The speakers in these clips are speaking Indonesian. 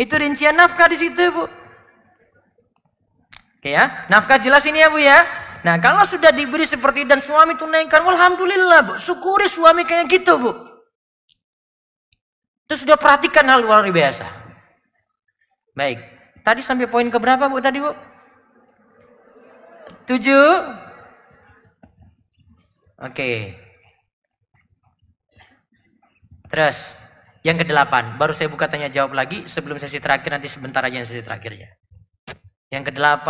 Itu rincian nafkah di situ, Bu. Oke ya, nafkah jelas ini ya, Bu ya. Nah, kalau sudah diberi seperti dan suami tunaikan, alhamdulillah, Bu. Syukuri suami kayak gitu, Bu. Terus sudah perhatikan hal luar biasa. Baik. Tadi sampai poin ke berapa, Bu, tadi, Bu? 7. Oke. Terus, yang ke-8. Baru saya buka tanya jawab lagi sebelum sesi terakhir, nanti sebentar aja yang sesi terakhirnya. Yang ke-8,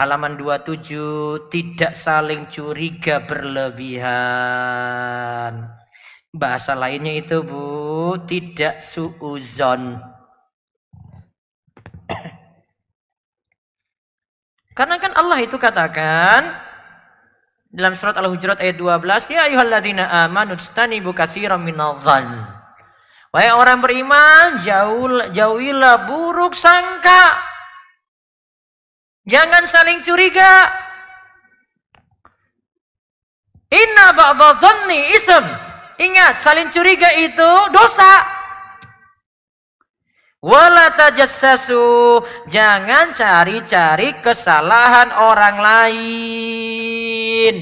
halaman 27, tidak saling curiga berlebihan. Bahasa lainnya itu, Bu, tidak suuzon. Karena kan Allah itu katakan dalam surat Al-Hujurat ayat 12, ya ayyuhalladzina amanu ijtanibu katsiran minadh-dhann. Wahai orang beriman, jauhilah buruk sangka. Jangan saling curiga. Inna ba'dadh-dhanni ism. Ingat, saling curiga itu dosa. Wala tajassasu. Jangan cari-cari kesalahan orang lain.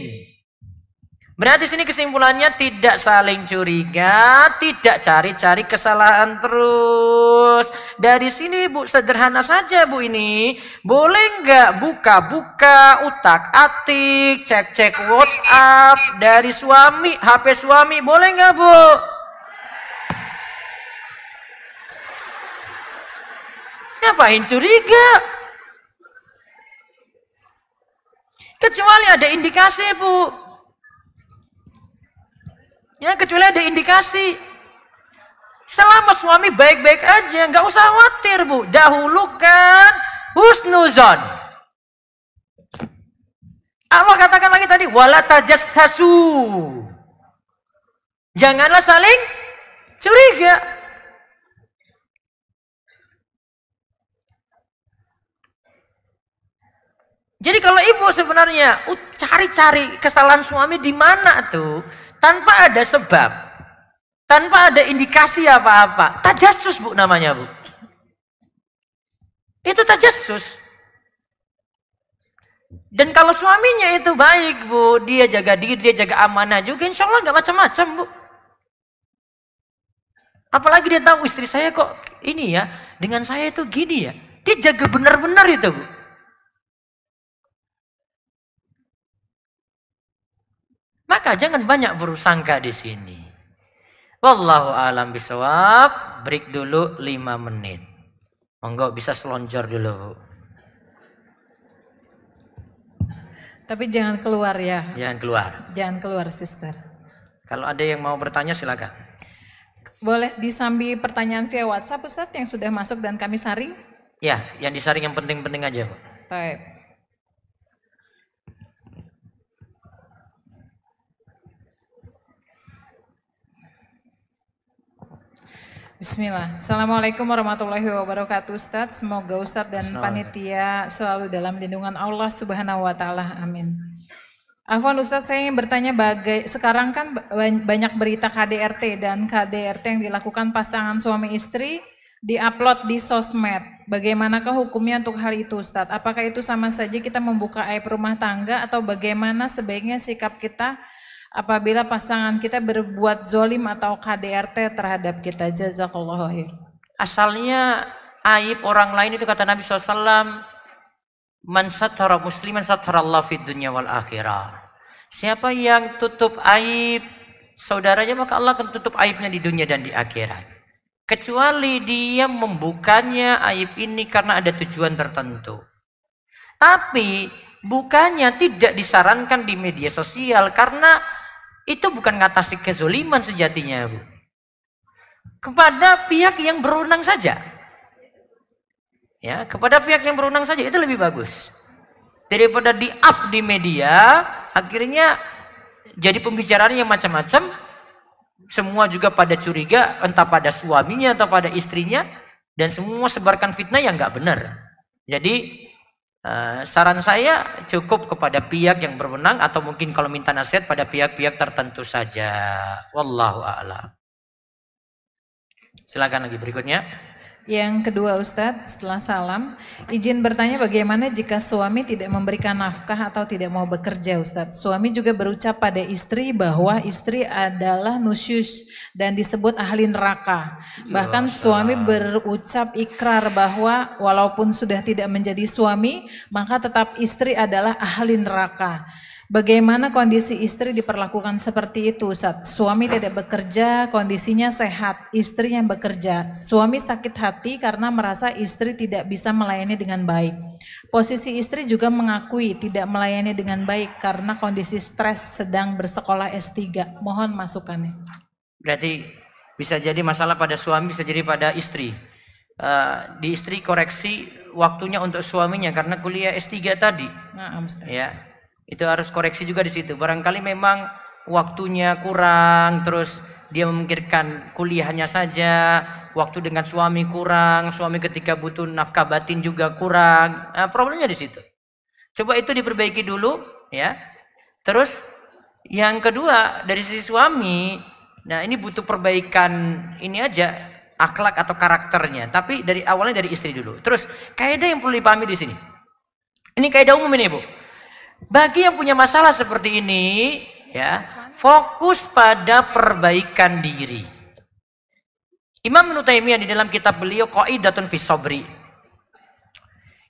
Berarti sini kesimpulannya tidak saling curiga, tidak cari-cari kesalahan terus. Dari sini, Bu, sederhana saja, Bu, ini. Boleh nggak buka-buka, utak-atik, cek-cek WhatsApp dari suami, HP suami, boleh nggak, Bu? Ngapain curiga? Kecuali ada indikasi, Bu. Ya, kecuali ada indikasi. Selama suami baik-baik aja, nggak usah khawatir, Bu. Dahulukan husnuzon. Allah katakan lagi tadi, wala tajassasu. Janganlah saling curiga. Jadi kalau ibu sebenarnya cari-cari kesalahan suami di mana tuh, tanpa ada sebab, tanpa ada indikasi apa-apa, tajassus, Bu, namanya, Bu. Itu tajassus. Dan kalau suaminya itu baik, Bu, dia jaga diri, dia jaga amanah juga, insya Allah nggak macam-macam, Bu. Apalagi dia tahu istri saya kok ini ya, dengan saya itu gini ya, dia jaga benar-benar itu, Bu. Maka jangan banyak bersangka di sini. Wallahu a'lam bishawab. Break dulu 5 menit. Monggo bisa selonjor dulu, Bu. Tapi jangan keluar ya. Jangan keluar. Jangan keluar, sister. Kalau ada yang mau bertanya silakan. Boleh disambi pertanyaan via WhatsApp, Ustaz, yang sudah masuk dan kami saring? Ya, yang disaring yang penting-penting aja, Bu. Baik. Bismillah. Assalamualaikum warahmatullahi wabarakatuh, Ustadz. Semoga Ustadz dan panitia selalu dalam lindungan Allah Subhanahu wa Ta'ala. Amin. Afwan, Ustadz, saya ingin bertanya, sekarang kan banyak berita KDRT dan KDRT yang dilakukan pasangan suami istri diupload di sosmed. Bagaimanakah hukumnya untuk hal itu, Ustadz? Apakah itu sama saja kita membuka aib rumah tangga atau bagaimana sebaiknya sikap kita apabila pasangan kita berbuat zolim atau KDRT terhadap kita? Jazakallahu khair. Asalnya aib orang lain itu kata Nabi SAW, man satara musliman satarallahu fid dunya wal akhirah. Siapa yang tutup aib saudaranya, maka Allah akan tutup aibnya di dunia dan di akhirat. Kecuali dia membukanya aib ini karena ada tujuan tertentu. Tapi bukannya tidak disarankan di media sosial, karena itu bukan ngatasi kezoliman sejatinya, Bu. Kepada pihak yang berwenang saja. Ya, kepada pihak yang berwenang saja itu lebih bagus. Daripada di-up di media, akhirnya jadi pembicaraan yang macam-macam, semua juga pada curiga, entah pada suaminya atau pada istrinya, dan semua sebarkan fitnah yang nggak benar. Jadi saran saya cukup kepada pihak yang berwenang, atau mungkin kalau minta nasihat pada pihak-pihak tertentu saja. Wallahu a'lam. Silakan lagi berikutnya. Yang kedua Ustadz, setelah salam, izin bertanya bagaimana jika suami tidak memberikan nafkah atau tidak mau bekerja Ustadz. Suami juga berucap pada istri bahwa istri adalah nusyus dan disebut ahli neraka. Bahkan suami berucap ikrar bahwa walaupun sudah tidak menjadi suami, maka tetap istri adalah ahli neraka. Bagaimana kondisi istri diperlakukan seperti itu, Ustaz? Suami tidak bekerja, kondisinya sehat, istri yang bekerja. Suami sakit hati karena merasa istri tidak bisa melayani dengan baik. Posisi istri juga mengakui tidak melayani dengan baik karena kondisi stres sedang bersekolah S3. Mohon masukannya. Berarti bisa jadi masalah pada suami, bisa jadi pada istri. Di istri koreksi waktunya untuk suaminya karena kuliah S3 tadi. Nah, Ustaz. Ya. Itu harus koreksi juga di situ. Barangkali memang waktunya kurang, terus dia memikirkan kuliahnya saja, waktu dengan suami kurang, suami ketika butuh nafkah batin juga kurang. Problemnya di situ. Coba itu diperbaiki dulu, ya. Terus yang kedua dari sisi suami, nah ini butuh perbaikan ini aja, akhlak atau karakternya. Tapi dari awalnya dari istri dulu. Terus kaidah yang perlu dipahami di sini. Ini kaidah umum ini, Bu. Bagi yang punya masalah seperti ini, ya, fokus pada perbaikan diri. Imam Ibnu Taimiyah di dalam kitab beliau Qaidatun fis Sabri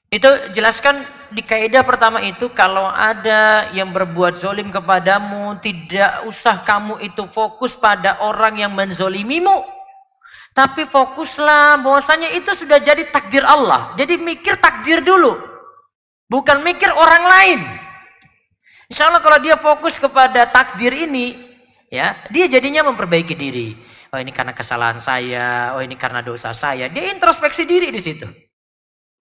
itu jelaskan di kaidah pertama itu kalau ada yang berbuat zolim kepadamu, tidak usah kamu itu fokus pada orang yang menzolimimu, tapi fokuslah bahwasanya itu sudah jadi takdir Allah. Jadi mikir takdir dulu, bukan mikir orang lain. Insya Allah kalau dia fokus kepada takdir ini, ya, dia jadinya memperbaiki diri. Oh ini karena kesalahan saya, oh ini karena dosa saya. Dia introspeksi diri di situ.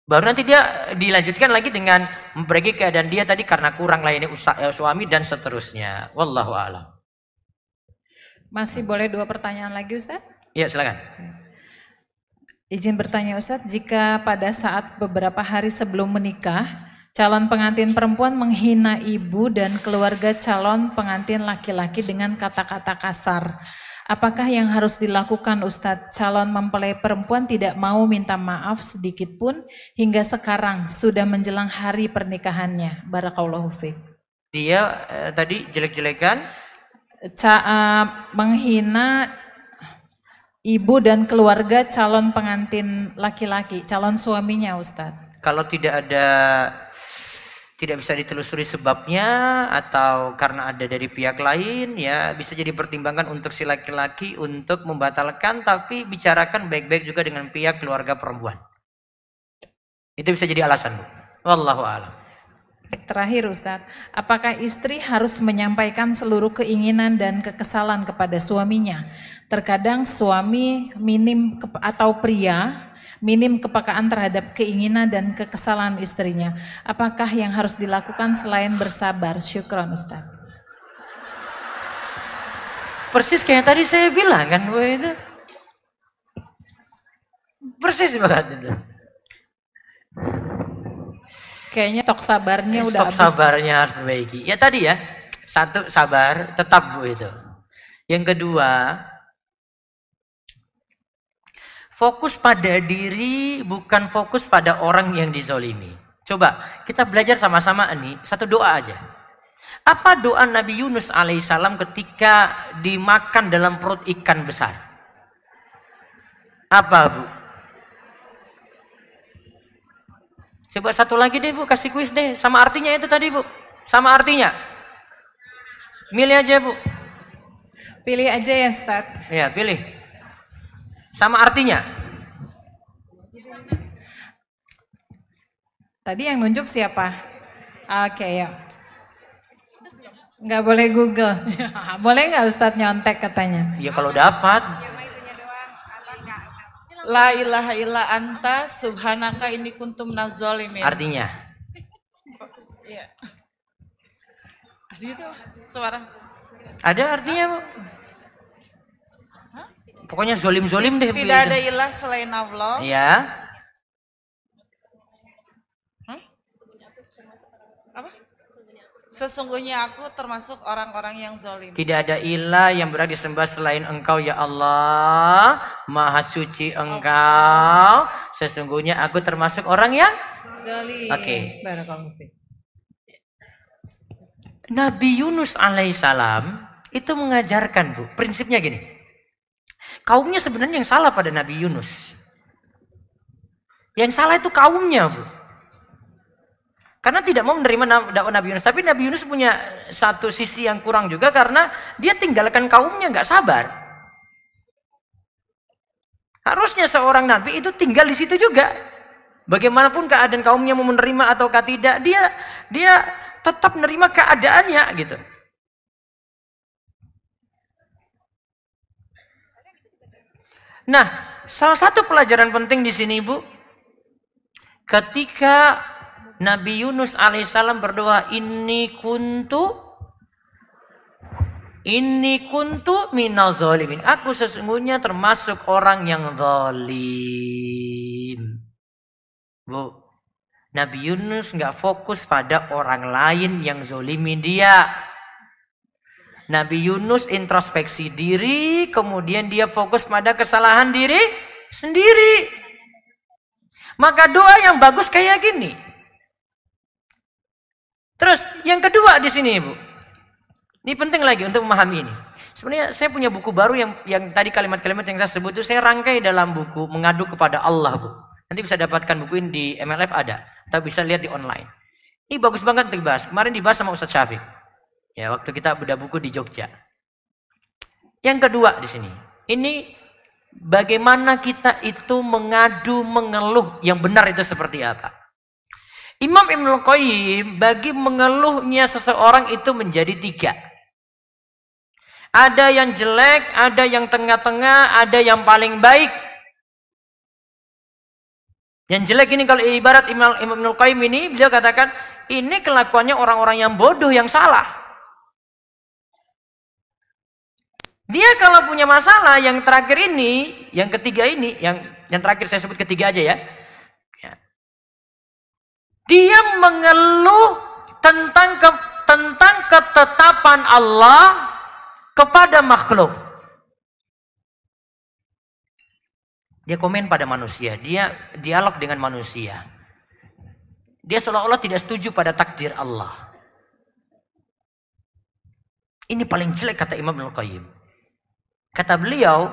Baru nanti dia dilanjutkan lagi dengan memperbaiki keadaan dia tadi karena kurang layani suami dan seterusnya. Wallahu a'lam. Masih boleh 2 pertanyaan lagi Ustaz? Ya silakan. Izin bertanya Ustaz, jika pada saat beberapa hari sebelum menikah, calon pengantin perempuan menghina ibu dan keluarga calon pengantin laki-laki dengan kata-kata kasar. Apakah yang harus dilakukan Ustadz? Calon mempelai perempuan tidak mau minta maaf sedikit pun hingga sekarang sudah menjelang hari pernikahannya. Barakallahu fiik. Dia tadi jelek-jelekan? Menghina ibu dan keluarga calon pengantin laki-laki, calon suaminya Ustadz. Kalau tidak bisa ditelusuri sebabnya atau karena ada dari pihak lain, ya bisa jadi pertimbangan untuk si laki-laki untuk membatalkan, tapi bicarakan baik-baik juga dengan pihak keluarga perempuan. Itu bisa jadi alasan, Bu. Wallahu a'lam. Terakhir Ustadz, apakah istri harus menyampaikan seluruh keinginan dan kekesalan kepada suaminya? Terkadang suami atau pria minim kepekaan terhadap keinginan dan kekesalan istrinya. Apakah yang harus dilakukan selain bersabar? Syukron Ustaz. Persis kayak tadi saya bilang kan, Bu, itu. Persis banget itu. Kayaknya stok sabarnya udah habis. Stok sabarnya harus perbaiki. Ya tadi ya, 1 sabar, tetap Bu itu. Yang kedua, fokus pada diri, bukan fokus pada orang yang dizolimi. Coba kita belajar sama-sama ini, 1 doa aja. Apa doa Nabi Yunus alaihissalam ketika dimakan dalam perut ikan besar? Apa, Bu? Coba 1 lagi deh, Bu, kasih kuis deh. Sama artinya itu tadi, Bu. Sama artinya. Milih aja, Bu. Pilih aja ya, Ustaz. Ya, pilih. Sama artinya. Tadi yang nunjuk siapa? Oke, ya. Nggak boleh Google. Boleh nggak Ustadz nyontek katanya? Ya kalau dapat. La ilaha illa anta subhanaka inni kuntum minaz-zalimin. Artinya? Iya. Artinya itu suara. Ada artinya, Bu? Pokoknya zolim-zolim deh. Tidak ada ilah selain Allah. Ya. Apa? Sesungguhnya aku termasuk orang-orang yang zalim. Tidak ada ilah yang berhak disembah selain Engkau ya Allah. Maha suci Engkau. Sesungguhnya aku termasuk orang yang zalim. Oke. Barakallahu fiik. Nabi Yunus alaihissalam itu mengajarkan, Bu. Prinsipnya gini. Kaumnya sebenarnya yang salah pada Nabi Yunus. Yang salah itu kaumnya, Bu. Karena tidak mau menerima dakwah Nabi Yunus. Tapi Nabi Yunus punya satu sisi yang kurang juga karena dia tinggalkan kaumnya, nggak sabar. Harusnya seorang Nabi itu tinggal di situ juga. Bagaimanapun keadaan kaumnya mau menerima ataukah tidak, dia tetap menerima keadaannya gitu. Nah, salah satu pelajaran penting di sini, Bu, ketika Nabi Yunus alaihissalam berdoa, Inni kuntu minal zalimin. Aku sesungguhnya termasuk orang yang zalim. Bu, Nabi Yunus nggak fokus pada orang lain yang zolimin dia. Nabi Yunus introspeksi diri, kemudian dia fokus pada kesalahan diri sendiri. Maka doa yang bagus kayak gini. Terus yang kedua di sini, Ibu. Ini penting lagi untuk memahami ini. Sebenarnya saya punya buku baru yang tadi kalimat-kalimat yang saya sebut itu saya rangkai dalam buku Mengadu kepada Allah, Bu. Nanti bisa dapatkan buku ini di MLF ada, atau bisa lihat di online. Ini bagus banget untuk dibahas. Kemarin dibahas sama Ustadz Syafiq. Ya, waktu kita bedah buku di Jogja. Yang kedua di sini. Ini bagaimana kita itu mengadu, mengeluh yang benar itu seperti apa. Imam Ibnul Qayyim bagi mengeluhnya seseorang itu menjadi 3. Ada yang jelek, ada yang tengah-tengah, ada yang paling baik. Yang jelek ini kalau ibarat Imam Ibnul Qayyim ini, beliau katakan, ini kelakuannya orang-orang yang bodoh, yang salah. Dia kalau punya masalah, yang terakhir ini, yang ketiga ini, yang terakhir saya sebut ketiga aja ya. Dia mengeluh tentang ketetapan Allah kepada makhluk. Dia komen pada manusia, dia dialog dengan manusia. Dia seolah-olah tidak setuju pada takdir Allah. Ini paling jelek kata Imam Ibnul Qayyim. Kata beliau,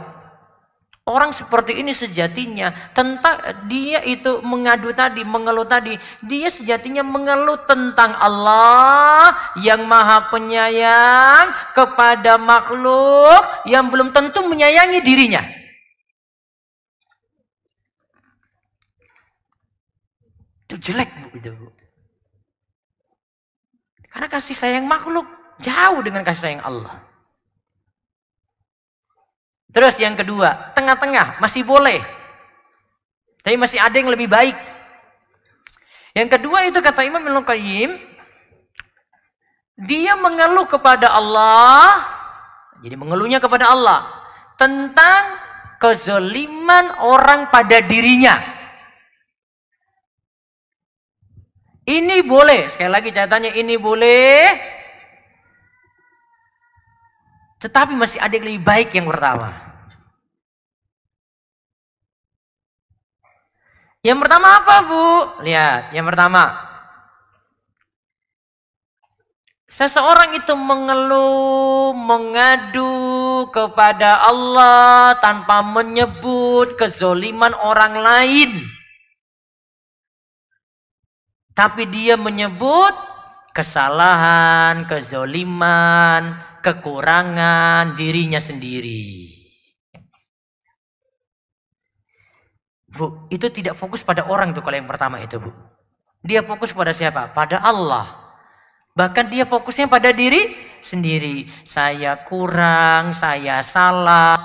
orang seperti ini sejatinya tentang dia itu mengadu tadi, mengeluh tadi, dia sejatinya mengeluh tentang Allah yang Maha Penyayang kepada makhluk yang belum tentu menyayangi dirinya. Itu jelek, Bu, itu, Bu. Karena kasih sayang makhluk jauh dengan kasih sayang Allah. Terus yang kedua, tengah-tengah, masih boleh. Tapi masih ada yang lebih baik. Yang kedua itu kata Imam Ibnul Qayyim, dia mengeluh kepada Allah, jadi mengeluhnya kepada Allah, tentang kezaliman orang pada dirinya. Ini boleh, sekali lagi catatannya ini boleh, tetapi masih ada yang lebih baik yang pertama. Yang pertama apa, Bu? Lihat, yang pertama. Seseorang itu mengeluh, mengadu kepada Allah tanpa menyebut kezoliman orang lain. Tapi dia menyebut kesalahan, kezoliman, kekurangan dirinya sendiri. Bu, itu tidak fokus pada orang tuh kalau yang pertama itu, Bu. Dia fokus pada siapa? Pada Allah. Bahkan dia fokusnya pada diri sendiri. Saya kurang, saya salah.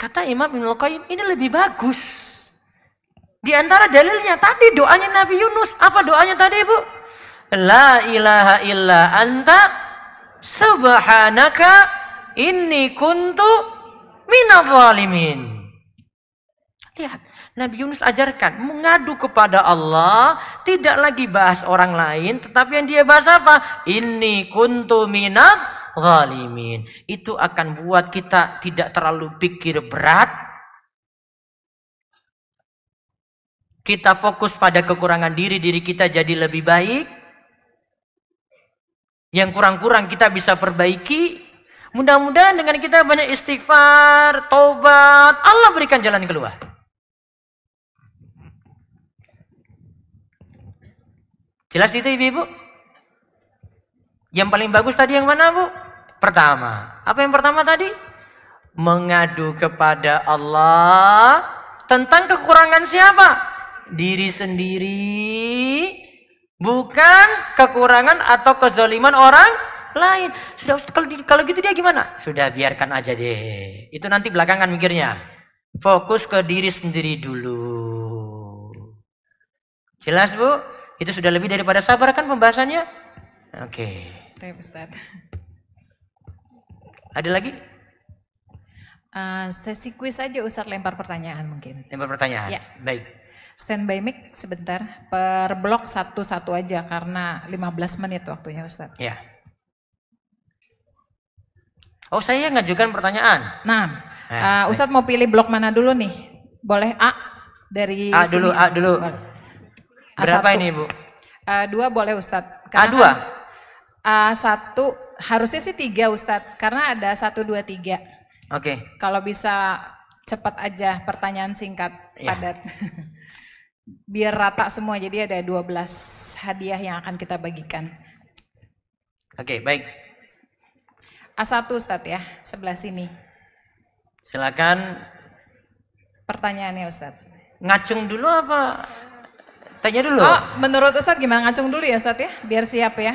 Kata Imam Ibnul Qayyim, ini lebih bagus. Di antara dalilnya tadi doanya Nabi Yunus. Apa doanya tadi, Bu? La ilaha illa anta subhanaka inni kuntu minadh dhalimin. Lihat, Nabi Yunus ajarkan mengadu kepada Allah, tidak lagi bahas orang lain, tetapi yang dia bahas apa? Inni kuntu minadh zalimin. Itu akan buat kita tidak terlalu pikir berat. Kita fokus pada kekurangan diri kita jadi lebih baik. Yang kurang-kurang kita bisa perbaiki. Mudah-mudahan dengan kita banyak istighfar, taubat, Allah berikan jalan keluar. Jelas itu ibu-ibu? Yang paling bagus tadi yang mana bu? Pertama. Apa yang pertama tadi? Mengadu kepada Allah tentang kekurangan siapa? Diri sendiri. Bukan kekurangan atau kezaliman orang lain. Sudah, kalau gitu dia gimana? Sudah biarkan aja deh. Itu nanti belakangan mikirnya. Fokus ke diri sendiri dulu. Jelas bu? Itu sudah lebih daripada sabar kan pembahasannya? Oke. Baik, Ustaz. Ada lagi? Sesi kuis aja Ustaz, lempar pertanyaan mungkin. Lempar pertanyaan? Ya. Baik. Standby mic sebentar, per blok satu-satu aja karena 15 menit waktunya Ustaz. Ya. Oh, saya ngajukan pertanyaan. Nah, Ustadz mau pilih blok mana dulu nih? Boleh A dari A dulu, sini. A dulu. Berapa A1. ini, Bu? A2 boleh Ustadz. A2? A1 harusnya sih 3 Ustadz, karena ada 1, 2, 3. Oke. Kalau bisa cepat aja, pertanyaan singkat, Ya. padat. Biar rata semua, jadi ada 12 hadiah yang akan kita bagikan. Oke, baik. A1 Ustadz ya, sebelah sini. Silakan. Pertanyaannya Ustadz. Ngacung dulu apa? Tanya dulu. Oh, menurut Ustadz gimana, ngacung dulu ya Ustadz ya, biar siap ya.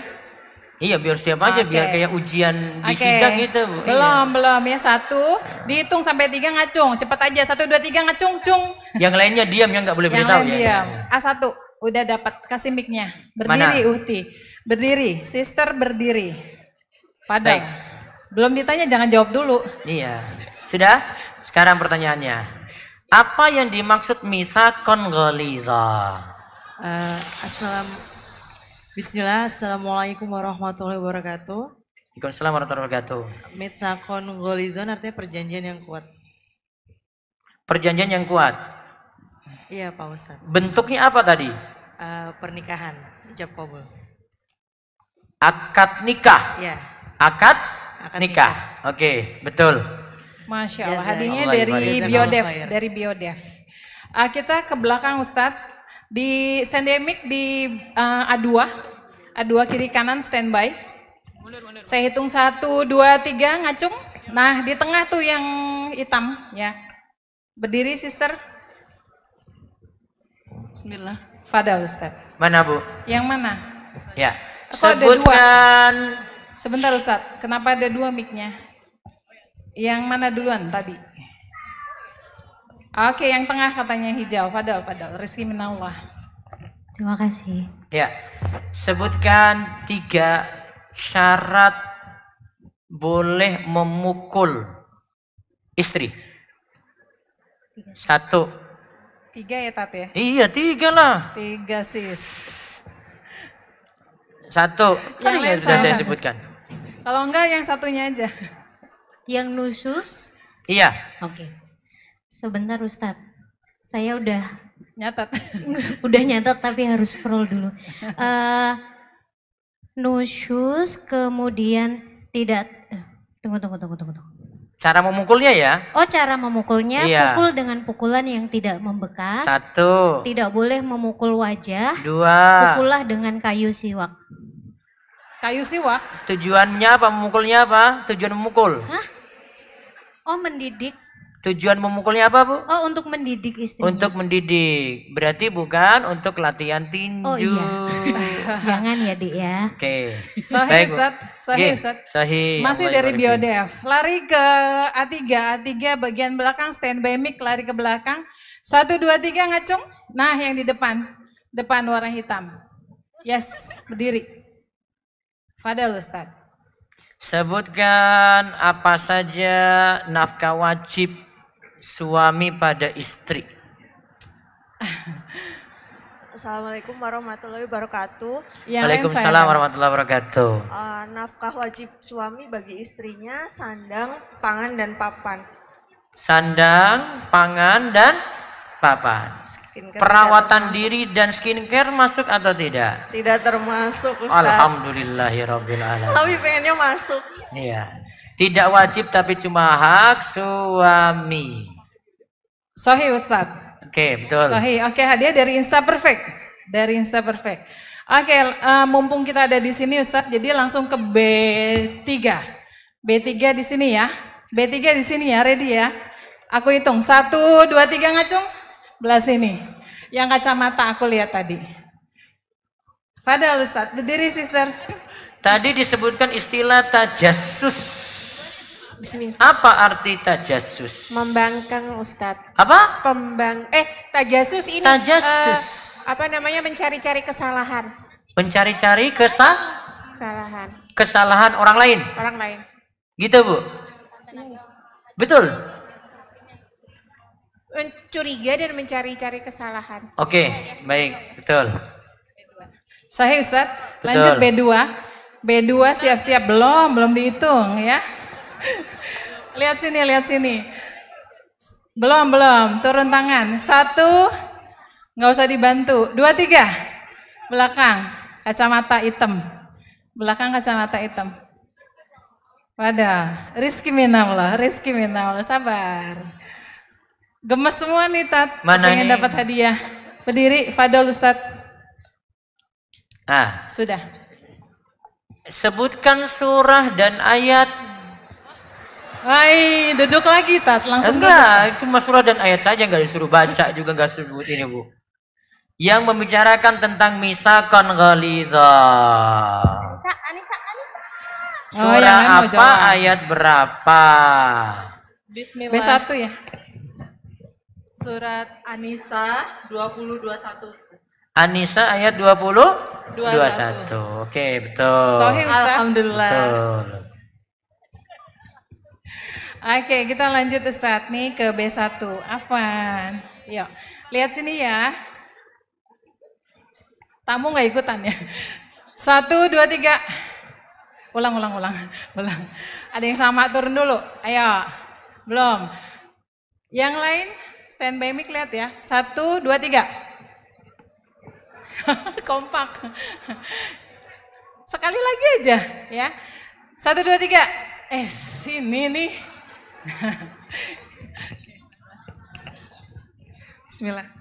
Iya, biar siap aja, biar kayak ujian di sidang gitu, Bu. Belum ya, 1, dihitung sampai 3 ngacung, cepat aja, 1, 2, 3 ngacung, cung. Yang lainnya diam ya, nggak boleh Yang beritahu lain ya. diam. A1, udah dapat, kasih mic-nya. Berdiri Mana? Uhti, berdiri, sister berdiri. Padahal. Baik. Belum ditanya, jangan jawab dulu. Iya. Sudah? Sekarang pertanyaannya. Apa yang dimaksud misakon ghalidha? Bismillah, Assalamualaikum warahmatullahi wabarakatuh. Waalaikumsalam warahmatullahi wabarakatuh. Mitsakon gholizon artinya perjanjian yang kuat. Perjanjian yang kuat. Iya Pak Ustadz. Bentuknya apa tadi? Pernikahan, ijab kabul. Akad nikah. Iya. Akad Akad nikah. Oke, betul. Masya Allah, Jazakallah hadiahnya khair. dari Jazakallah Biodev, khair. dari Biodev. Kita ke belakang Ustadz, di standby mic di A2 kiri kanan standby. Saya hitung 1, 2, 3 ngacung. Nah di tengah tuh yang hitam ya. Berdiri sister. Bismillah. Fadal Ustadz. Mana Bu? Yang mana? Ya. Kok ada Sebutkan. Sebentar Ustadz, kenapa ada 2 mic-nya? Yang mana duluan tadi? Oke, yang tengah katanya hijau. Fadal. Rizki minallah. Terima kasih. Ya. Sebutkan 3 syarat boleh memukul istri. 1. 3 ya Tat ya? Iya, 3 lah. 3 sis. 1. Yang lain Sudah saya sama. sebutkan. Kalau enggak yang satunya aja. Yang nusus? Iya. Oke. Sebentar Ustadz. Saya udah Nyatat. nyatat tapi harus scroll dulu. Nusyus kemudian tidak tunggu. Cara memukulnya ya. Oh, cara memukulnya Iya. pukul dengan pukulan yang tidak membekas. 1. Tidak boleh memukul wajah. 2. Pukullah dengan kayu siwak. Kayu siwak. Tujuannya apa? Memukulnya apa? Tujuan memukul. Oh, mendidik. Tujuan memukulnya apa, Bu? Oh, untuk mendidik istrinya. Untuk mendidik. Berarti bukan untuk latihan tinju. Oh iya. Jangan ya, Dik ya. Oke. Sahih Baik, Bu. Ustaz. Sahih Oke. Ustaz. Sahih. Masih Allah dari ibarik. Biodev. Lari ke A3 bagian belakang standby mic, lari ke belakang. 1, 2, 3 ngacung. Nah, yang di depan. Depan warna hitam. Yes, berdiri. Fadal Ustaz. Sebutkan apa saja nafkah wajib suami pada istri. Assalamualaikum warahmatullahi wabarakatuh. Yang lain Waalaikumsalam saya. warahmatullahi wabarakatuh. Nafkah wajib suami bagi istrinya, sandang, pangan, dan papan. Sandang, pangan, dan papan. Skincare Perawatan tidak diri dan skincare masuk atau tidak? tidak termasuk, Ustaz. Alhamdulillahirrabbilalamin. Tapi pengennya masuk. Iya. Tidak wajib tapi cuma hak suami. Sahih Ustaz. Oke, betul. Sahih. Oke, hadiah dari Insta Perfect. Dari Insta Perfect. Oke, mumpung kita ada di sini Ustaz, jadi langsung ke B3. B3 di sini ya. B3 di sini ya, ready ya. Aku hitung 1, 2, 3 ngacung. Belah sini. Yang kacamata aku lihat tadi. Padahal Ustaz, berdiri sister. Tadi disebutkan istilah tajassus. Bismillah. Apa arti tajassus? Membangkang, Ustadz. Apa? Tajasus ini. Tajassus. Apa namanya, mencari-cari kesalahan. Mencari-cari Kesalahan kesalahan orang lain. orang lain. Gitu, Bu? Betul? Mencuriga dan mencari-cari kesalahan. Oke, baik. Betul. Sahih Ustaz. Betul. Lanjut B2. B2 siap-siap belum dihitung ya. Lihat sini. Belum. Turun tangan. 1, nggak usah dibantu. 2, 3. Belakang, kacamata hitam. Belakang kacamata hitam. Wadah, rizki minallah, sabar. Gemes semua nih Tat, Mana pengen nih? dapat hadiah. Berdiri, Fadol Ustaz. Ah, Sudah. sebutkan surah dan ayat. Hai, duduk lagi Tat, langsung duduk. Enggak, cuma surah dan ayat saja, enggak disuruh baca juga, enggak sebut ini, Bu. Yang membicarakan tentang misakon ghalidha. Oh, Surah yang lain mau apa, jawab. ayat berapa? Bismillah. B1 ya. Surat An-Nisa 20:21. An-Nisa ayat 20 21. 21. Oke, betul. Sahih Ustaz. Alhamdulillah. Betul. Oke, kita lanjut Ustaz nih ke B1. Afwan. Yuk, lihat sini ya. Tamu nggak ikutan ya. 1, 2, 3. Ulang. Ada yang sama turun dulu. Ayo. Belum. Yang lain stand by mic lihat ya. 1, 2, 3. Kompak. Sekali lagi aja ya. 1, 2, 3. Sini nih. Bismillah.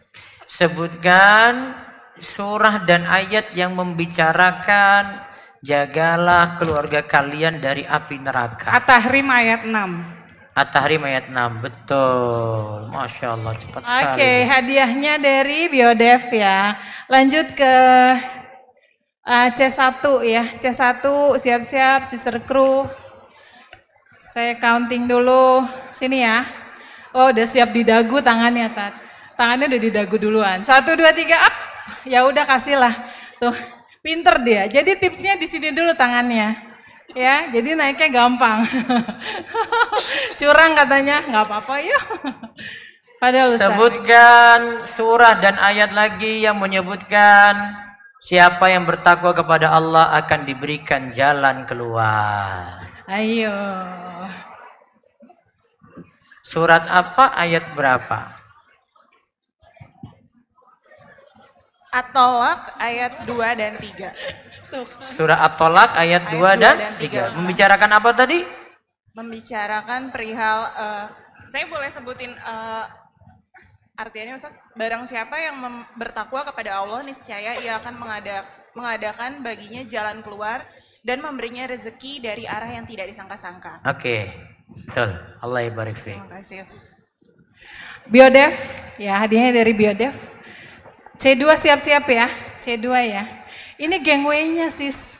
Sebutkan surah dan ayat yang membicarakan jagalah keluarga kalian dari api neraka. At-Tahrim ayat 6. At-Tahrim ayat 6. Betul. Masya Allah, cepat sekali. Oke, hadiahnya dari Biodev ya. Lanjut ke C1 ya. C1 siap-siap sister crew. Saya counting dulu. Sini ya. Oh, udah siap di dagu tangannya, Tat. Tangannya udah di dagu duluan. 1, 2, 3 up. Ya udah kasihlah. Tuh, pinter dia. Jadi tipsnya di sini dulu tangannya. Ya, jadi naiknya gampang. Curang katanya, nggak apa-apa ya. Padahal Ustaz. Sebutkan surah dan ayat lagi yang menyebutkan siapa yang bertakwa kepada Allah akan diberikan jalan keluar. Ayo. Surat apa, ayat berapa? At-Tolak ayat 2 dan 3. Surah At-Tolak ayat 2 dan 3. Membicarakan apa tadi? Membicarakan perihal, saya boleh sebutin artinya Ustaz? Barang siapa yang bertakwa kepada Allah, niscaya ia akan mengadakan baginya jalan keluar dan memberinya rezeki dari arah yang tidak disangka-sangka. Oke, betul. Allah barik fiik. Terima kasih. Biodev, ya hadiahnya dari Biodev. C2 siap-siap ya, C2 ya. Ini gangway-nya sis.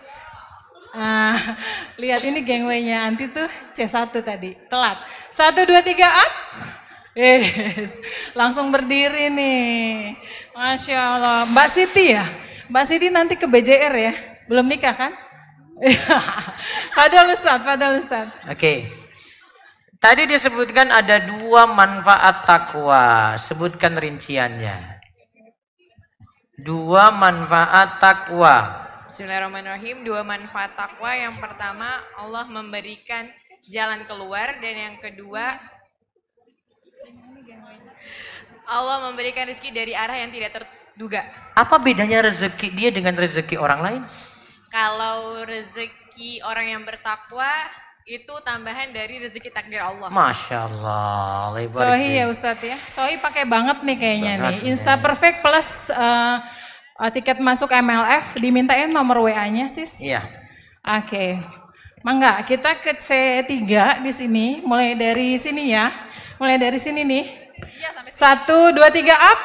Lihat ini gangway-nya Anti tuh C1 tadi, telat. 1, 2, 3 up. Langsung berdiri nih. Masya Allah. Mbak Siti ya? Mbak Siti nanti ke BJR ya? Belum nikah kan? Padahal Ustaz. Oke. Tadi disebutkan ada 2 manfaat takwa. Sebutkan rinciannya. 2 manfaat takwa. Bismillahirrahmanirrahim. 2 manfaat takwa. Yang pertama, Allah memberikan jalan keluar, dan yang kedua, Allah memberikan rezeki dari arah yang tidak terduga. Apa bedanya rezeki dia dengan rezeki orang lain? Kalau rezeki orang yang bertakwa itu tambahan dari rezeki takdir Allah. Masya Allah. Sohi ya Ustadz ya. Sohi pakai banget nih kayaknya Banget nih. Insta Perfect plus tiket masuk MLF, dimintain nomor WA-nya sis. Iya. Oke. Mangga, kita ke C3 di sini. Mulai dari sini ya. Mulai dari sini nih. 1, 2, 3 up.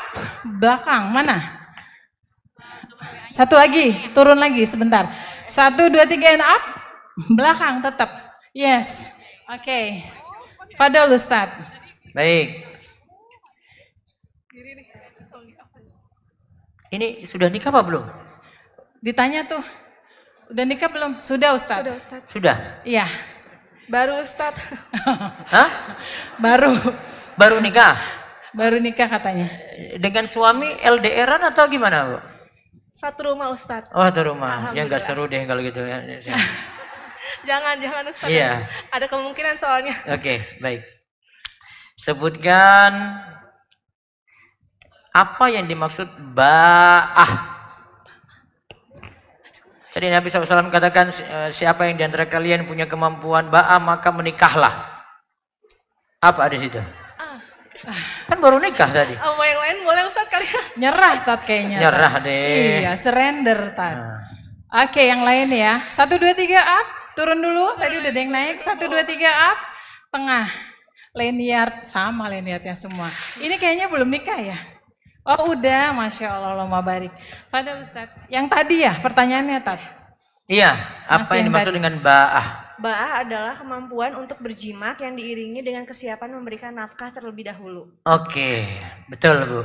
Belakang, mana? Satu lagi, turun lagi sebentar. 1, 2, 3 and up. Belakang tetap. Yes. Oke. Fadol Ustadz. Baik. Ini sudah nikah apa belum? Ditanya tuh. Udah nikah belum? Sudah Ustadz. Sudah Ustaz. Sudah. Iya. Baru Ustaz. Hah? Baru. Baru nikah? Baru nikah katanya. Dengan suami LDR-an atau gimana, Bu? Satu rumah Ustaz. Oh, satu rumah. Ya nggak Alhamdulillah. seru deh kalau gitu ya. Jangan Ustaz. Iya. Ada kemungkinan soalnya. Oke, baik. Sebutkan apa yang dimaksud ba'ah. Tadi Nabi SAW katakan siapa yang diantara kalian punya kemampuan ba'ah maka menikahlah. Apa ada di situ? Kan baru nikah tadi. Mau yang lain boleh Ustaz kali ya? Nyerah Tat kayaknya. Nyerah Tat. deh. Iya, surrender Tat. Nah. Oke, yang lain ya. 1, 2, 3 up. Turun dulu. Tadi udah ada yang naik. 1, 2, 3 up. Tengah. Lanyard. Sama lanyardnya semua. Ini kayaknya belum nikah ya? Oh udah. Masya Allah. Allahumma barik. Pada Ustaz. Yang tadi ya pertanyaannya Tat. Iya, apa Masih yang yang dimaksud tadi. dengan ba'ah? Ba'ah adalah kemampuan untuk berjimat yang diiringi dengan kesiapan memberikan nafkah terlebih dahulu. Oke, betul Bu.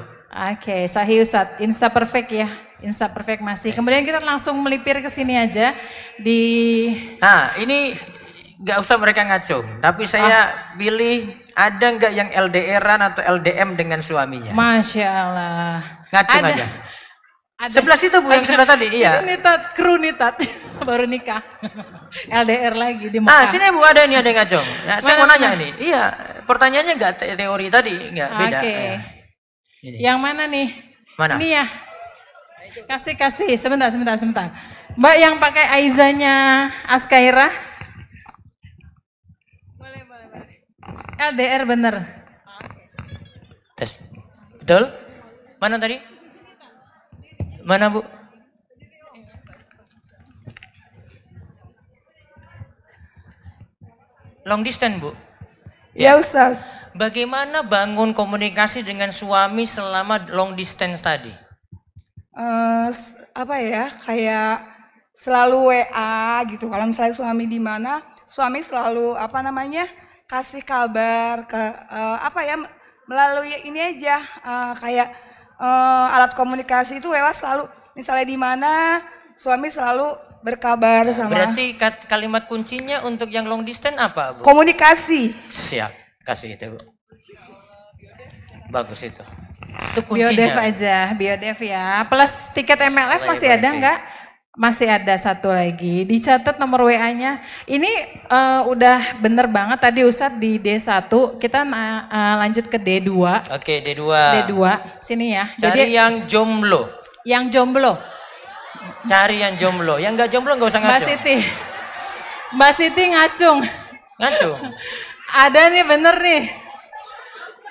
Oke, sahih Ustaz. Insta Perfect ya. Insta Perfect masih. Kemudian kita langsung melipir ke sini aja di Nah, ini nggak usah mereka ngacung, tapi saya pilih ada nggak yang LDR-an atau LDM dengan suaminya? Masya Allah. Ngacung Ada. aja. Ada. Sebelah situ Bu, yang sebelah tadi. Iya. Ini nih Tat, kru nih Tat. Baru nikah. LDR lagi di Ah, Mekah. sini Bu, ada yang ngacung. Ya, saya Mana, mau nanya mana? nih. Iya, pertanyaannya nggak teori tadi, nggak beda. Oke. Ini. Yang mana nih? Mana? Ini ya. Kasih. Sebentar. Mbak yang pakai Aizanya Askaira. Boleh. LDR bener. Tes. Betul? Mana tadi? Mana Bu? Long distance Bu. Ya Ustaz. Bagaimana bangun komunikasi dengan suami selama long distance tadi? Apa ya, kayak selalu WA gitu. Kalau misalnya suami di mana, suami selalu kasih kabar ke melalui ini aja, kayak alat komunikasi itu WA selalu. Misalnya di mana, suami selalu berkabar sama. Berarti kalimat kuncinya untuk yang long distance apa, Bu? Komunikasi. Siap, kasih itu, Bu. Bagus itu. Itu Biodev kuncinya. aja, Biodev ya. Plus tiket MLF masih ada nggak? Masih ada satu lagi. Dicatat nomor WA-nya. Ini udah bener banget tadi Ustadz di D1. Kita lanjut ke D2. Oke, D2. D2. Sini ya. Cari Jadi yang jomblo. yang jomblo. Cari yang jomblo. Yang nggak jomblo nggak usah Mbak ngacung. Siti. Mbak Siti ngacung. Ngacung. Ada nih bener nih.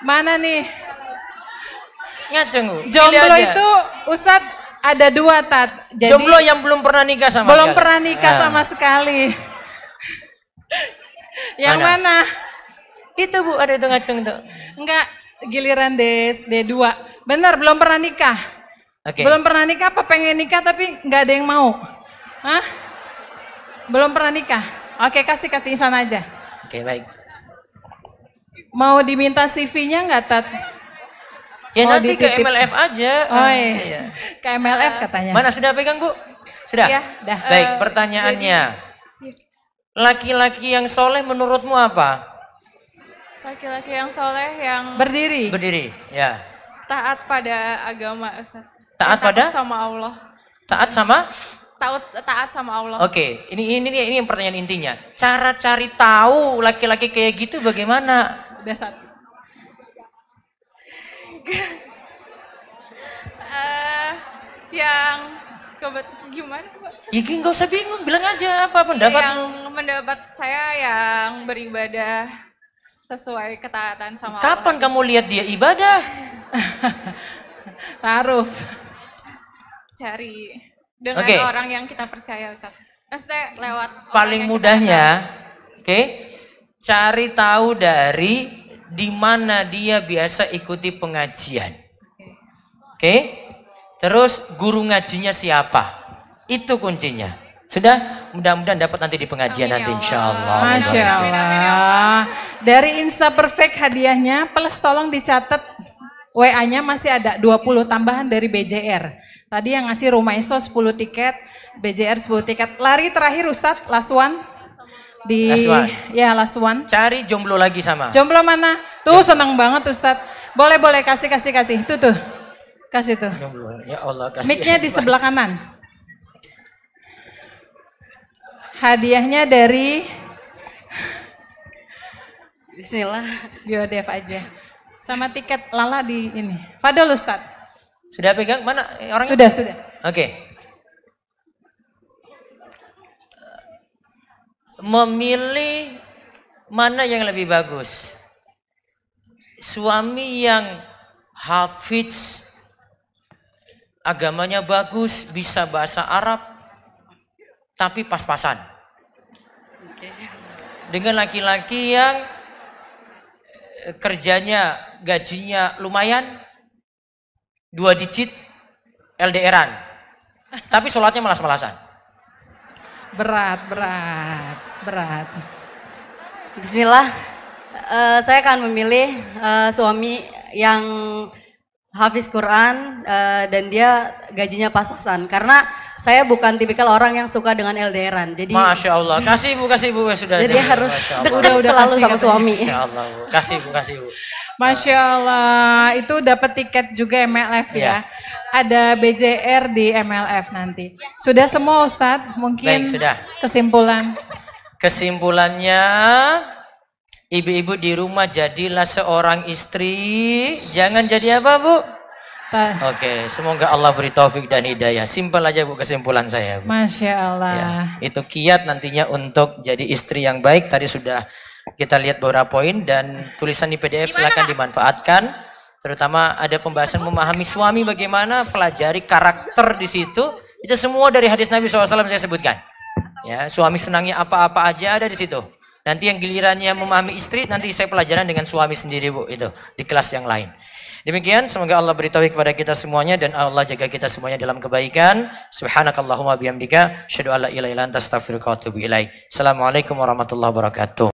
Mana nih? Ngacung, Bu. Pilih Jomblo aja. itu Ustadz ada 2 Tat. Jadi Jomblo yang belum pernah nikah sama belum sekali. pernah nikah Ah. sama sekali. Yang mana? Itu Bu, ada itu ngacung tuh. Enggak, giliran D2. Bener, belum pernah nikah. Oke. Belum pernah nikah apa pengen nikah tapi nggak ada yang mau? Hah? Belum pernah nikah? Oke, kasih sana aja. Oke, baik. Mau diminta CV-nya nggak, Tat? Ya Mau nanti ke dititip. MLF aja. Oh Iya. iya, ke MLF katanya. Mana sudah pegang, Bu? Sudah? Iya, dah. Baik, pertanyaannya. Laki-laki yang soleh menurutmu apa? Laki-laki yang soleh yang Berdiri. Berdiri, ya. taat pada agama Ustaz. Taat pada? sama Allah. Taat sama? Taat sama Allah. Oke, ini yang pertanyaan intinya. Cara cari tahu laki-laki kayak gitu bagaimana? Udah satu. Yang gimana Pak? Iki nggak usah bingung, bilang aja apa pendapat. Yang mendapat saya yang beribadah sesuai ketaatan sama Kapan Allah. kamu lihat dia ibadah? Ta'aruf. Cari dengan Oke. orang yang kita percaya, Ustaz. Maksudnya lewat orang Paling yang kita mudahnya, oke, cari tahu dari di mana dia biasa ikuti pengajian. Oke, terus guru ngajinya siapa? Itu kuncinya. Sudah, mudah-mudahan dapat nanti di pengajian Amin, nanti ya insya Allah. Allah. Masya Allah. Dari Insta Perfect hadiahnya, plus tolong dicatat WA-nya masih ada 20 tambahan dari BJR. Tadi yang ngasih Rumah Iso 10 tiket, BJR 10 tiket. Lari terakhir Ustadz, last one. Last one. Ya, last one. Cari jomblo lagi sama. Jomblo mana? Tuh senang banget Ustadz. Boleh kasih. Tuh. Kasih tuh. Jomblo. Ya Allah kasih. Mic-nya di sebelah kanan. Hadiahnya dari Bismillah. Biodev aja. Sama tiket Lala di ini. Fadol Ustadz. Sudah pegang mana orangnya? Sudah. Oke. Memilih mana yang lebih bagus? Suami yang hafiz, agamanya bagus, bisa bahasa Arab, tapi pas-pasan. Dengan laki-laki yang kerjanya, gajinya lumayan, 2 digit, LDRan, tapi sholatnya malas-malasan. Berat. Bismillah, saya akan memilih suami yang hafiz Quran dan dia gajinya pas-pasan. Karena saya bukan tipikal orang yang suka dengan LDRan. Jadi Masya Allah, kasih bu sudah. jadi harus Masya Allah. dekat Udah selalu kasih sama katanya. suami. Masya Allah bu, kasih bu. Masya Allah, itu dapat tiket juga MLF ya. Iya. Ada BJR di MLF nanti. Sudah semua Ustadz? Mungkin Baik, sudah. kesimpulan. Kesimpulannya, ibu-ibu di rumah jadilah seorang istri, jangan jadi apa bu? Oke, semoga Allah beri taufik dan hidayah. Simpel aja bu kesimpulan saya. Bu. Masya Allah. Ya, itu kiat nantinya untuk jadi istri yang baik. Tadi sudah kita lihat beberapa poin dan tulisan di PDF silakan dimanfaatkan. Terutama ada pembahasan memahami suami bagaimana, pelajari karakter di situ. Itu semua dari hadis Nabi SAW saya sebutkan. Ya, suami senangnya apa-apa aja ada di situ. Nanti yang gilirannya memahami istri, nanti saya pelajaran dengan suami sendiri bu, itu di kelas yang lain. Demikian, semoga Allah beri taufik kepada kita semuanya dan Allah jaga kita semuanya dalam kebaikan. Subhanakallahumma bihamdika, asyhadu an la ilaha illa anta astaghfiruka wa atubu ilaik. Assalamualaikum warahmatullahi wabarakatuh.